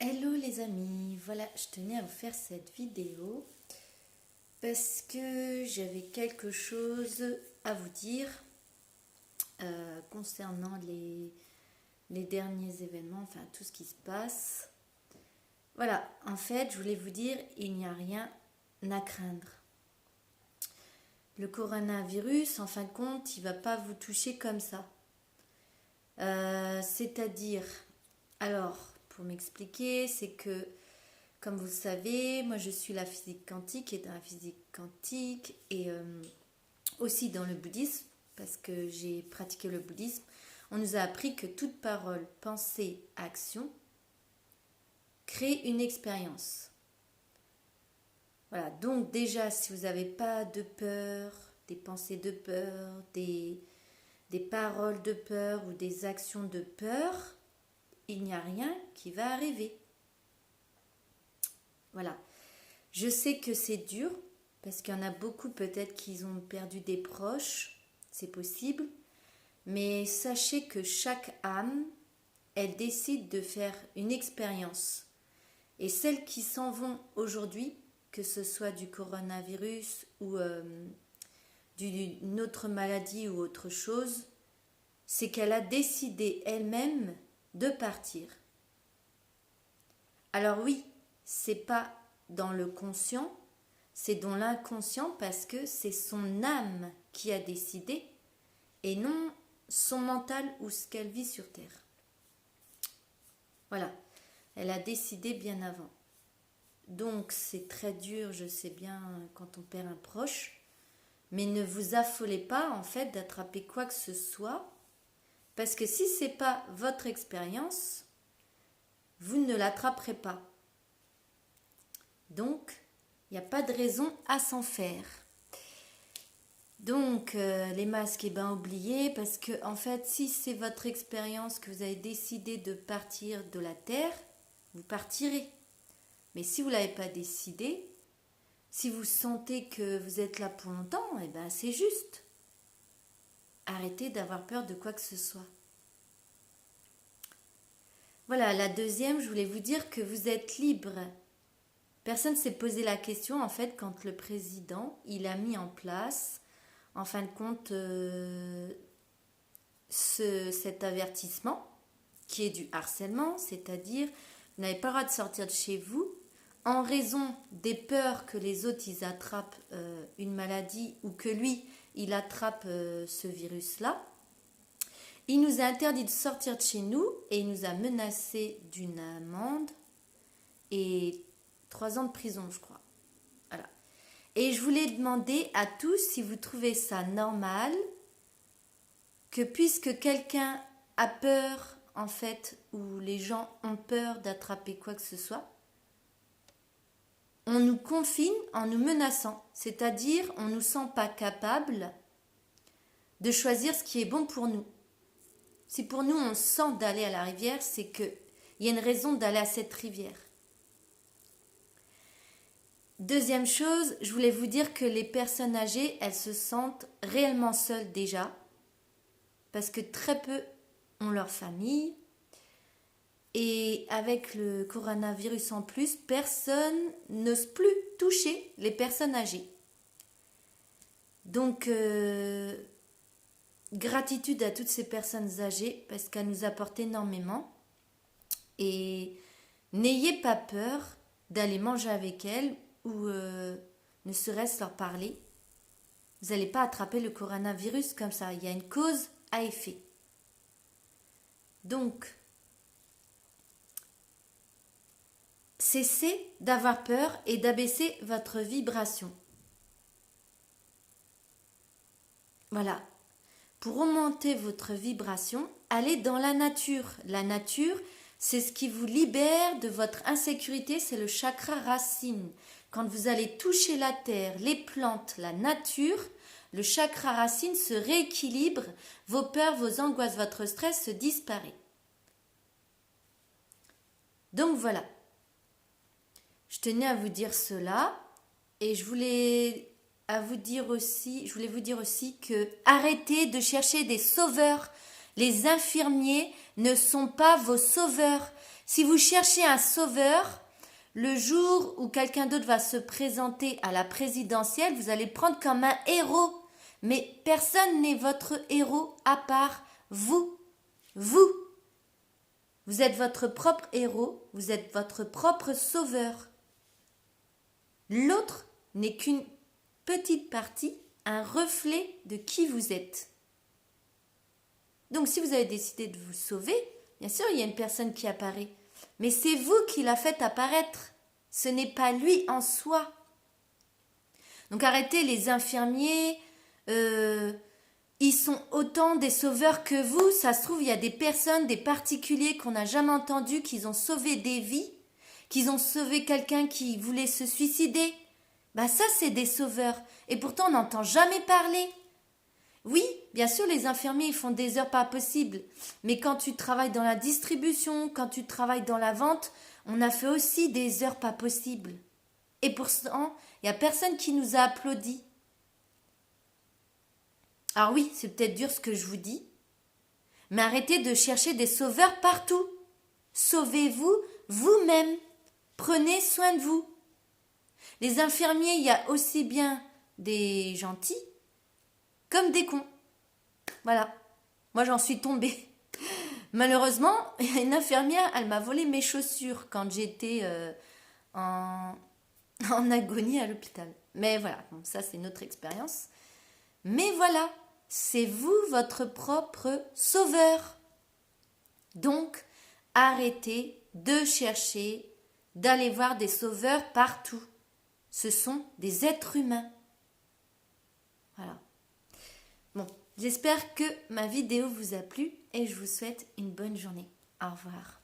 Hello les amis, voilà, je tenais à vous faire cette vidéo parce que j'avais quelque chose à vous dire concernant les derniers événements, enfin tout ce qui se passe. Voilà, en fait, je voulais vous dire, il n'y a rien à craindre. Le coronavirus, en fin de compte, il ne va pas vous toucher comme ça. C'est-à-dire, alors, pour m'expliquer, c'est que comme vous le savez, moi je suis la physique quantique et dans la physique quantique et aussi dans le bouddhisme, parce que j'ai pratiqué le bouddhisme, on nous a appris que toute parole, pensée, action crée une expérience. Voilà, donc déjà si vous n'avez pas de peur, des pensées de peur, des paroles de peur ou des actions de peur, il n'y a rien qui va arriver. Voilà. Je sais que c'est dur, parce qu'il y en a beaucoup peut-être qui ont perdu des proches, c'est possible, mais sachez que chaque âme, elle décide de faire une expérience. Et celles qui s'en vont aujourd'hui, que ce soit du coronavirus ou d'une autre maladie ou autre chose, c'est qu'elle a décidé elle-même de partir. Alors oui, c'est pas dans le conscient, c'est dans l'inconscient parce que c'est son âme qui a décidé et non son mental ou ce qu'elle vit sur Terre. Voilà, elle a décidé bien avant. Donc c'est très dur, je sais bien, quand on perd un proche, mais ne vous affolez pas en fait d'attraper quoi que ce soit, parce que si c'est pas votre expérience, vous ne l'attraperez pas. Donc, il n'y a pas de raison à s'en faire. Donc, les masques, oubliez, parce que, en fait, si c'est votre expérience que vous avez décidé de partir de la Terre, vous partirez. Mais si vous ne l'avez pas décidé, si vous sentez que vous êtes là pour longtemps, eh ben, c'est juste. Arrêtez d'avoir peur de quoi que ce soit. Voilà, la deuxième, je voulais vous dire que vous êtes libre. Personne ne s'est posé la question, en fait, quand le président, il a mis en place, en fin de compte, cet avertissement, qui est du harcèlement, c'est-à-dire, vous n'avez pas le droit de sortir de chez vous, en raison des peurs que les autres, ils attrapent une maladie, ou que lui, il attrape ce virus-là. Il nous a interdit de sortir de chez nous, et il nous a menacé d'une amende, et 3 ans de prison, je crois. Voilà. Et je voulais demander à tous si vous trouvez ça normal que puisque quelqu'un a peur, en fait, ou les gens ont peur d'attraper quoi que ce soit, on nous confine en nous menaçant. C'est-à-dire, on ne nous sent pas capable de choisir ce qui est bon pour nous. Si pour nous, on sent d'aller à la rivière, c'est qu'il y a une raison d'aller à cette rivière. Deuxième chose, je voulais vous dire que les personnes âgées, elles se sentent réellement seules déjà, parce que très peu ont leur famille. Et avec le coronavirus en plus, personne n'ose plus toucher les personnes âgées. Donc, gratitude à toutes ces personnes âgées, parce qu'elles nous apportent énormément. Et n'ayez pas peur d'aller manger avec elles, ou ne serait-ce leur parler. Vous n'allez pas attraper le coronavirus comme ça. Il y a une cause à effet. Donc, cessez d'avoir peur et d'abaisser votre vibration. Voilà. Pour augmenter votre vibration, allez dans la nature. La nature, c'est ce qui vous libère de votre insécurité, c'est le chakra racine. Quand vous allez toucher la terre, les plantes, la nature, le chakra racine se rééquilibre, vos peurs, vos angoisses, votre stress se disparaît. Donc voilà. Je tenais à vous dire cela et je voulais vous dire aussi que arrêtez de chercher des sauveurs Les infirmiers ne sont pas vos sauveurs. Si vous cherchez un sauveur, le jour où quelqu'un d'autre va se présenter à la présidentielle, vous allez prendre comme un héros. Mais personne n'est votre héros à part vous. Vous. Vous êtes votre propre héros, vous êtes votre propre sauveur. L'autre n'est qu'une petite partie, un reflet de qui vous êtes. Donc si vous avez décidé de vous sauver, bien sûr il y a une personne qui apparaît, mais c'est vous qui la faites apparaître, ce n'est pas lui en soi. Donc arrêtez les infirmiers, ils sont autant des sauveurs que vous. Ça se trouve, il y a des personnes, des particuliers qu'on n'a jamais entendus, qui ont sauvé des vies, qui ont sauvé quelqu'un qui voulait se suicider. Ben ça, c'est des sauveurs. Et pourtant, on n'entend jamais parler. Oui, bien sûr, les infirmiers, ils font des heures pas possibles. Mais quand tu travailles dans la distribution, quand tu travailles dans la vente, on a fait aussi des heures pas possibles. Et pourtant, il n'y a personne qui nous a applaudi. Alors oui, c'est peut-être dur ce que je vous dis, mais arrêtez de chercher des sauveurs partout. Sauvez-vous vous-même. Prenez soin de vous. Les infirmiers, il y a aussi bien des gentils comme des cons. Voilà. Moi, j'en suis tombée. Malheureusement, une infirmière, elle m'a volé mes chaussures quand j'étais en agonie à l'hôpital. Mais voilà, bon, ça c'est une autre expérience. Mais voilà, c'est vous votre propre sauveur. Donc, arrêtez de chercher, d'aller voir des sauveurs partout. Ce sont des êtres humains. Voilà. Bon, j'espère que ma vidéo vous a plu et je vous souhaite une bonne journée. Au revoir.